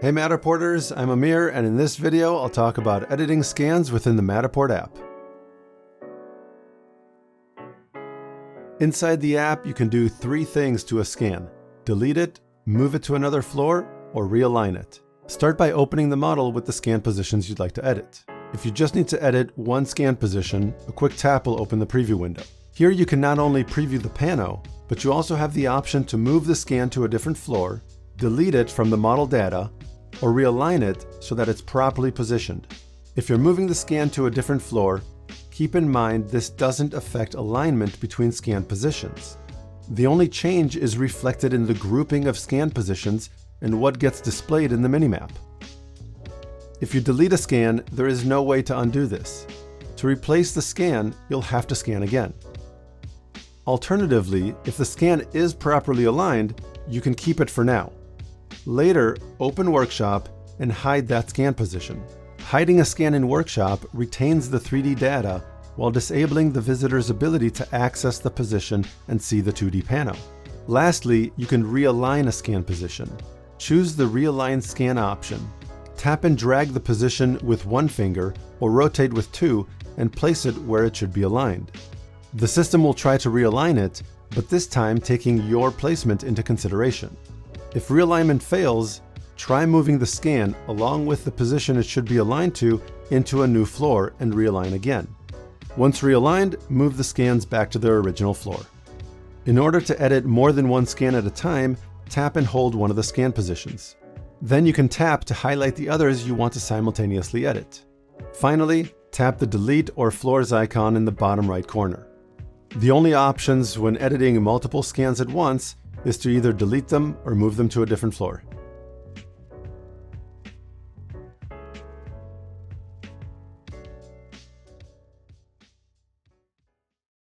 Hey Matterporters, I'm Amir, and in this video I'll talk about editing scans within the Matterport app. Inside the app, you can do three things to a scan: delete it, move it to another floor, or realign it. Start by opening the model with the scan positions you'd like to edit. If you just need to edit one scan position, a quick tap will open the preview window. Here you can not only preview the pano, but you also have the option to move the scan to a different floor, delete it from the model data, or realign it so that it's properly positioned. If you're moving the scan to a different floor, keep in mind this doesn't affect alignment between scan positions. The only change is reflected in the grouping of scan positions and what gets displayed in the minimap. If you delete a scan, there is no way to undo this. To replace the scan, you'll have to scan again. Alternatively, if the scan is properly aligned, you can keep it for now. Later, open Workshop and hide that scan position. Hiding a scan in Workshop retains the 3D data while disabling the visitor's ability to access the position and see the 2D pano. Lastly, you can realign a scan position. Choose the Realign Scan option. Tap and drag the position with one finger or rotate with two and place it where it should be aligned. The system will try to realign it, but this time taking your placement into consideration. If realignment fails, try moving the scan along with the position it should be aligned to into a new floor and realign again. Once realigned, move the scans back to their original floor. In order to edit more than one scan at a time, tap and hold one of the scan positions. Then you can tap to highlight the others you want to simultaneously edit. Finally, tap the delete or floors icon in the bottom right corner. The only options when editing multiple scans at once is to either delete them or move them to a different floor.